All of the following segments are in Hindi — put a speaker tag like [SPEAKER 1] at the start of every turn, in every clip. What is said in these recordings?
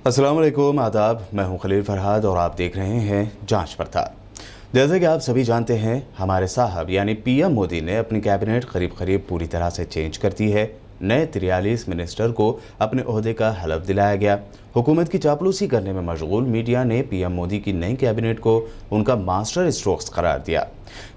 [SPEAKER 1] अस्सलाम वालेकुम, आदाब। मैं हूं खलील फरहाद और आप देख रहे हैं जांच पड़ताल। जैसे कि आप सभी जानते हैं, हमारे साहब यानी पीएम मोदी ने अपनी कैबिनेट करीब पूरी तरह से चेंज कर दी है। नए 43 मिनिस्टर को अपने ओहदे का हलफ दिलाया गया। हुकूमत की चापलूसी करने में मशगूल मीडिया ने पीएम मोदी की नई कैबिनेट को उनका मास्टर स्ट्रोक्स करार दिया।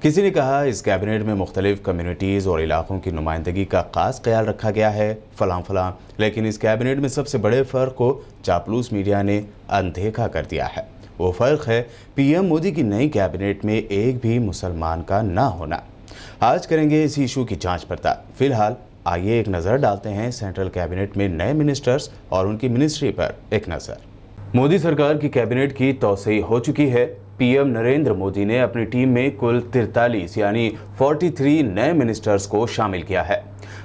[SPEAKER 1] किसी ने कहा इस कैबिनेट में मुख्तलिफ कम्युनिटीज़ और इलाकों की नुमाइंदगी का खास ख्याल रखा गया है, फलां। लेकिन इस कैबिनेट में सबसे बड़े फ़र्क को चापलूस मीडिया ने अनदेखा कर दिया है। वो फ़र्क है पीएम मोदी की नई कैबिनेट में एक भी मुसलमान का ना होना। आज करेंगे इस इशू की जांच पड़ताल। फिलहाल आइए एक नज़र डालते हैं सेंट्रल कैबिनेट में नए मिनिस्टर्स और उनकी मिनिस्ट्री पर एक नज़र। मोदी सरकार की कैबिनेट की तौसीई हो चुकी है। पीएम नरेंद्र मोदी ने अपनी टीम में कुल 43 यानी 43 नए मिनिस्टर्स को शामिल किया है।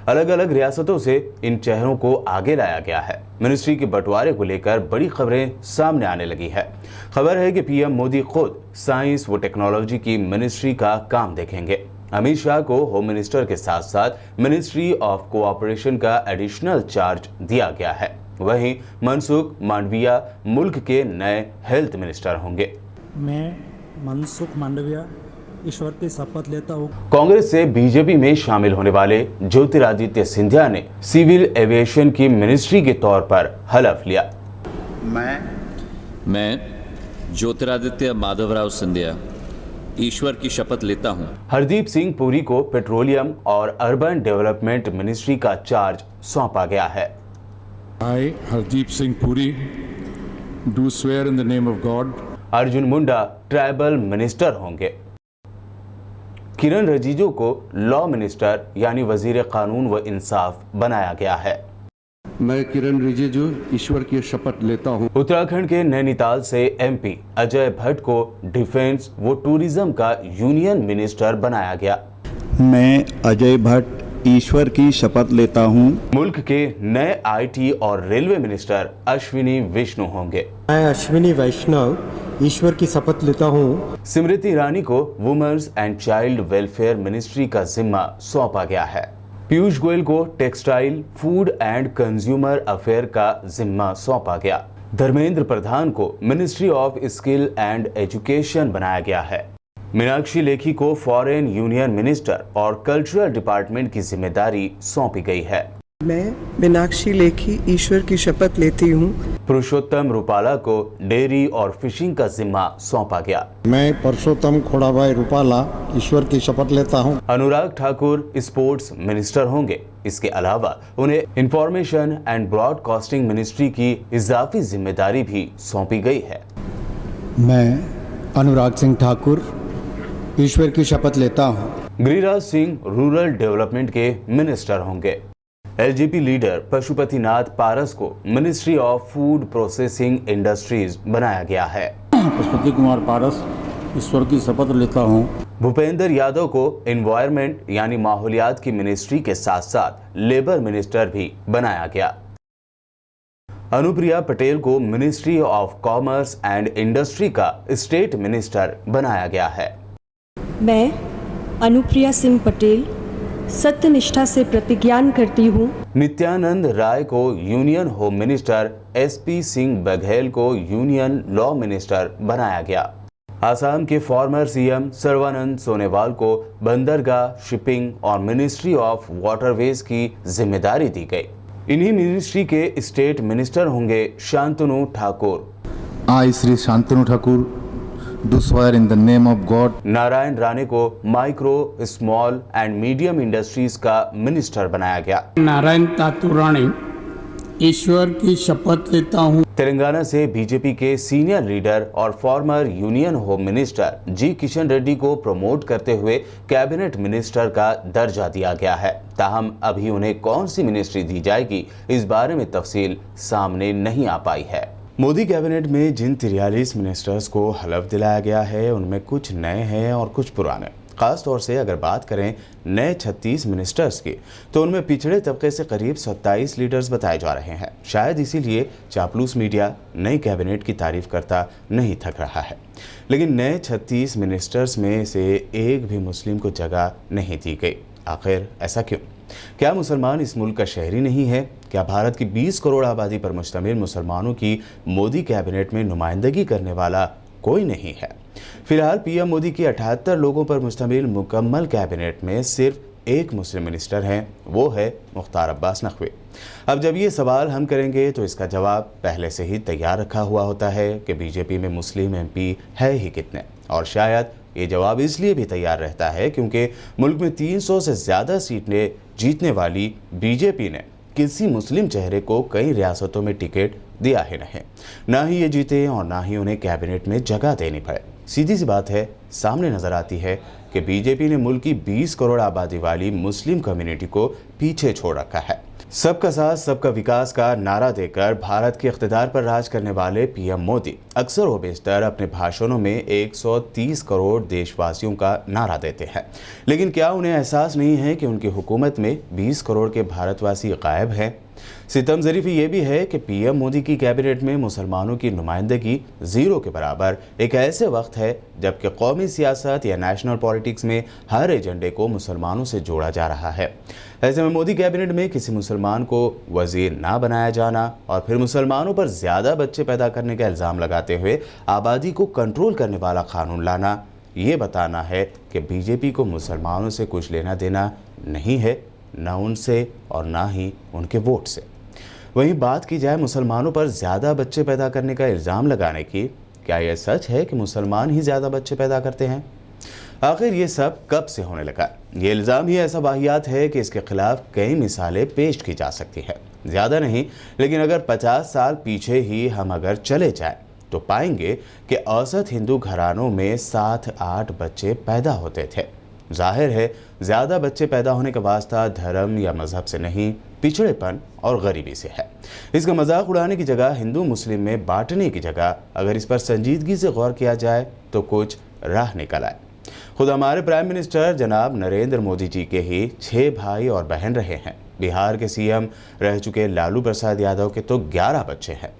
[SPEAKER 1] अलग अलग रियासतों से इन चेहरों को आगे लाया गया है। मिनिस्ट्री के बंटवारे को लेकर बड़ी खबरें सामने आने लगी है। खबर है कि पीएम मोदी खुद साइंस व टेक्नोलॉजी की मिनिस्ट्री का काम देखेंगे। अमित शाह को होम मिनिस्टर के साथ साथ मिनिस्ट्री ऑफ कोऑपरेशन का एडिशनल चार्ज दिया गया है। वहीं मनसुख मांडविया मुल्क के नए हेल्थ मिनिस्टर होंगे।
[SPEAKER 2] मैं मनसुख मांडविया ईश्वर की शपथ लेता हूँ।
[SPEAKER 1] कांग्रेस से बीजेपी में शामिल होने वाले ज्योतिरादित्य सिंधिया ने सिविल एविएशन की मिनिस्ट्री के तौर पर हलफ लिया।
[SPEAKER 3] मैं ज्योतिरादित्य माधवराव सिंधिया ईश्वर की शपथ लेता हूं।
[SPEAKER 1] हरदीप सिंह पुरी को पेट्रोलियम और अर्बन डेवलपमेंट मिनिस्ट्री का चार्ज सौंपा गया है।
[SPEAKER 4] I, Hardeep Singh Puri, do swear in the name of God.
[SPEAKER 1] Arjun Munda tribal minister होंगे। किरण रिजिजू को लॉ मिनिस्टर यानी वजीर कानून व इंसाफ बनाया गया है।
[SPEAKER 5] मैं किरण रिजिजू ईश्वर की शपथ लेता हूं।
[SPEAKER 1] उत्तराखंड के नैनीताल से एमपी अजय भट्ट को डिफेंस व टूरिज्म का यूनियन मिनिस्टर बनाया गया।
[SPEAKER 6] मैं अजय भट्ट ईश्वर की शपथ लेता हूं।
[SPEAKER 1] मुल्क के नए आईटी और रेलवे मिनिस्टर अश्विनी विष्णु होंगे।
[SPEAKER 2] मैं अश्विनी वैष्णव ईश्वर की शपथ लेता हूँ।
[SPEAKER 1] स्मृति ईरानी को women's and child welfare ministry का जिम्मा सौंपा गया है। पीयूष गोयल को textile, food and consumer affair का जिम्मा सौंपा गया। धर्मेंद्र प्रधान को ministry of skill and education बनाया गया है। मीनाक्षी लेखी को फॉरेन यूनियन मिनिस्टर और कल्चरल डिपार्टमेंट की जिम्मेदारी सौंपी गई है।
[SPEAKER 7] मैं मीनाक्षी लेखी ईश्वर की शपथ लेती हूँ।
[SPEAKER 1] पुरुषोत्तम रूपाला को डेयरी और फिशिंग का जिम्मा सौंपा गया।
[SPEAKER 5] मैं पुरुषोत्तम खोड़ाभाई रूपाला ईश्वर की शपथ लेता हूं।
[SPEAKER 1] अनुराग ठाकुर स्पोर्ट्स मिनिस्टर होंगे। इसके अलावा उन्हें इंफॉर्मेशन एंड ब्रॉडकास्टिंग मिनिस्ट्री की इजाफी जिम्मेदारी भी सौंपी गई है।
[SPEAKER 8] मैं अनुराग सिंह ठाकुर ईश्वर की शपथ लेता हूं।
[SPEAKER 1] गिरिराज सिंह रूरल डेवलपमेंट के मिनिस्टर होंगे। एलजेपी लीडर पशुपतिनाथ पारस को ministry of food processing industries बनाया गया है।
[SPEAKER 5] पशुपति कुमार पारस ईश्वर की शपथ लेता हूं।
[SPEAKER 1] भूपेंद्र यादव को एनवायरमेंट यानी माहौलियात की मिनिस्ट्री के साथ साथ लेबर मिनिस्टर भी बनाया गया। अनुप्रिया पटेल को ministry of commerce and industry का स्टेट मिनिस्टर बनाया गया है।
[SPEAKER 9] मैं अनुप्रिया सिंह पटेल सत्यनिष्ठा से प्रतिज्ञान करती हूँ।
[SPEAKER 1] नित्यानंद राय को union home minister, SP Singh Baghel को यूनियन लॉ मिनिस्टर बनाया गया। आसाम के फॉर्मर सीएम सर्बानंद सोनोवाल को बंदरगाह, शिपिंग और मिनिस्ट्री ऑफ वाटरवेज की जिम्मेदारी दी गई। इन्हीं मिनिस्ट्री के स्टेट मिनिस्टर होंगे Shantanu Thakur.
[SPEAKER 4] I, Shri Shantanu Thakur, do swear in the name of God.
[SPEAKER 1] Narayan Rane को micro, small and medium industries का मिनिस्टर बनाया गया।
[SPEAKER 10] नारायण तातुराणी ईश्वर की शपथ लेता हूँ।
[SPEAKER 1] तेलंगाना से बीजेपी के सीनियर लीडर और फॉर्मर यूनियन होम मिनिस्टर जी किशन रेड्डी को प्रमोट करते हुए कैबिनेट मिनिस्टर का दर्जा दिया गया है। ताहम अभी उन्हें कौन सी मिनिस्ट्री दी जाएगी, इस बारे में तफसील सामने नहीं आ पाई है। मोदी कैबिनेट में जिन 43 मिनिस्टर्स को हलफ दिलाया गया है उनमें कुछ नए हैं और कुछ पुराने। ख़ास तौर से अगर बात करें नए 36 मिनिस्टर्स की, तो उनमें पिछड़े तबके से करीब 27 लीडर्स बताए जा रहे हैं। शायद इसीलिए चापलूस मीडिया नई कैबिनेट की तारीफ करता नहीं थक रहा है। लेकिन नए 36 मिनिस्टर्स में से एक भी मुस्लिम को जगह नहीं दी गई। आखिर ऐसा क्यों? क्या मुसलमान इस मुल्क का शहरी नहीं है? क्या भारत की 20 करोड़ आबादी पर मुश्तमिल मुसलमानों की मोदी कैबिनेट में नुमाइंदगी करने वाला कोई नहीं है? फिलहाल पीएम मोदी की 78 लोगों पर मुश्तमिल मुकम्मल कैबिनेट में सिर्फ एक मुस्लिम मिनिस्टर हैं, वो है मुख्तार अब्बास नकवी। अब जब ये सवाल हम करेंगे तो इसका जवाब पहले से ही तैयार रखा हुआ होता है कि बीजेपी में मुस्लिम एमपी है ही कितने, और शायद ये जवाब इसलिए भी तैयार रहता है क्योंकि मुल्क में 300 से ज़्यादा सीटें जीतने वाली बीजेपी ने किसी मुस्लिम चेहरे को कई रियासतों में टिकट दिया ही नहीं, ना ही ये जीते और ना ही उन्हें कैबिनेट में जगह देनी पड़े। सीधी सी बात है, सामने नजर आती है कि बीजेपी ने मुल्क की 20 करोड़ आबादी वाली मुस्लिम कम्युनिटी को पीछे छोड़ रखा है। सबका साथ सबका विकास का नारा देकर भारत के इख्तिदार पर राज करने वाले पीएम मोदी अक्सर व बेशतर अपने भाषणों में 130 करोड़ देशवासियों का नारा देते हैं, लेकिन क्या उन्हें एहसास नहीं है कि उनकी हुकूमत में 20 करोड़ के भारतवासी गायब हैं? सितम ज़रीफ़ी ये भी है कि पीएम मोदी की कैबिनेट में मुसलमानों की नुमाइंदगी ज़ीरो के बराबर एक ऐसे वक्त है जबकि कौमी सियासत या नेशनल पॉलिटिक्स में हर एजेंडे को मुसलमानों से जोड़ा जा रहा है। ऐसे में मोदी कैबिनेट में किसी मुसलमान को वजीर ना बनाया जाना और फिर मुसलमानों पर ज़्यादा बच्चे पैदा करने का इल्ज़ाम लगाते हुए आबादी को कंट्रोल करने वाला कानून लाना, ये बताना है कि बीजेपी को मुसलमानों से कुछ लेना देना नहीं है, ना उनसे और ना ही उनके वोट से। वहीं बात की जाए मुसलमानों पर ज़्यादा बच्चे पैदा करने का इल्ज़ाम लगाने की, क्या यह सच है कि मुसलमान ही ज़्यादा बच्चे पैदा करते हैं? आखिर ये सब कब से होने लगा? ये इल्ज़ाम ही ऐसा वाहियात है कि इसके खिलाफ कई मिसालें पेश की जा सकती है। ज़्यादा नहीं, लेकिन अगर 50 साल पीछे ही हम अगर चले जाएं तो पाएंगे कि औसत हिंदू घरानों में 7-8 बच्चे पैदा होते थे। जाहिर है ज़्यादा बच्चे पैदा होने का वास्ता धर्म या मज़हब से नहीं, पिछड़ेपन और गरीबी से है। इसका मजाक उड़ाने की जगह, हिंदू मुस्लिम में बांटने की जगह अगर इस पर संजीदगी से गौर किया जाए तो कुछ राह निकल आए। खुद हमारे प्राइम मिनिस्टर जनाब नरेंद्र मोदी जी के ही 6 भाई और बहन रहे हैं। बिहार के सीएम रह चुके लालू प्रसाद यादव के तो 11 बच्चे हैं।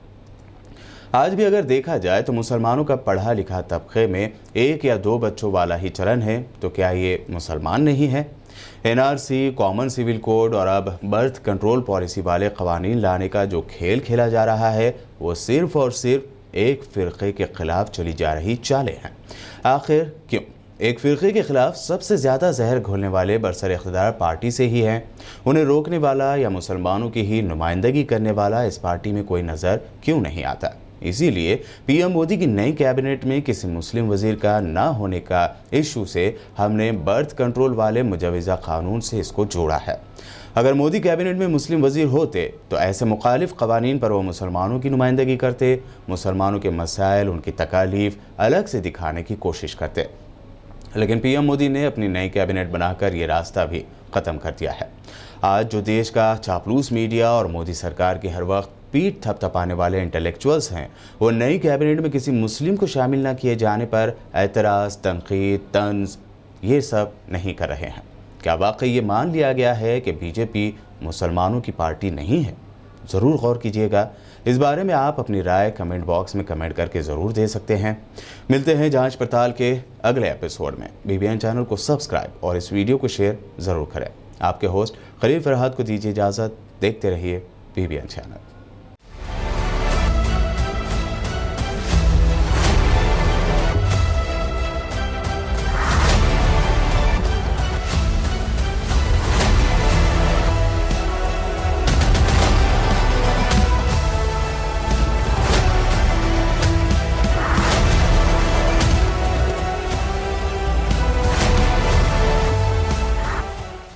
[SPEAKER 1] आज भी अगर देखा जाए तो मुसलमानों का पढ़ा लिखा तबके में 1 या 2 बच्चों वाला ही चलन है, तो क्या ये मुसलमान नहीं है? एनआरसी, कॉमन सिविल कोड और अब बर्थ कंट्रोल पॉलिसी वाले कवानीन लाने का जो खेल खेला जा रहा है वो सिर्फ और सिर्फ एक फ़िरक़े के खिलाफ चली जा रही चालें हैं। आखिर क्यों? एक फ़िरक़े के खिलाफ सबसे ज़्यादा जहर घोलने वाले बरसर इख्तिदार पार्टी से ही हैं। उन्हें रोकने वाला या मुसलमानों की ही नुमाइंदगी करने वाला इस पार्टी में कोई नज़र क्यों नहीं आता? इसीलिए पीएम मोदी की नई कैबिनेट में किसी मुस्लिम वजीर का ना होने का इशू से हमने बर्थ कंट्रोल वाले मुजवज़ा कानून से इसको जोड़ा है। अगर मोदी कैबिनेट में मुस्लिम वजीर होते तो ऐसे मुखालिफ कवानीन पर वो मुसलमानों की नुमाइंदगी करते, मुसलमानों के मसाइल, उनकी तकालीफ अलग से दिखाने की कोशिश करते। लेकिन पीएम मोदी ने अपनी नई कैबिनेट बनाकर ये रास्ता भी ख़त्म कर दिया है। आज जो देश का चापलूस मीडिया और मोदी सरकार की हर वक्त पीठ थपथपाने वाले इंटेलेक्चुअल्स हैं, वो नई कैबिनेट में किसी मुस्लिम को शामिल न किए जाने पर एतराज़, तनकीद, तंज ये सब नहीं कर रहे हैं। क्या वाकई ये मान लिया गया है कि बीजेपी मुसलमानों की पार्टी नहीं है? ज़रूर गौर कीजिएगा। इस बारे में आप अपनी राय कमेंट बॉक्स में कमेंट करके ज़रूर दे सकते हैं। मिलते हैं जांच पड़ताल के अगले एपिसोड में। BBN चैनल को सब्सक्राइब और इस वीडियो को शेयर ज़रूर करें। आपके होस्ट खलील फरहाद को दीजिए इजाज़त। देखते रहिए BBN चैनल।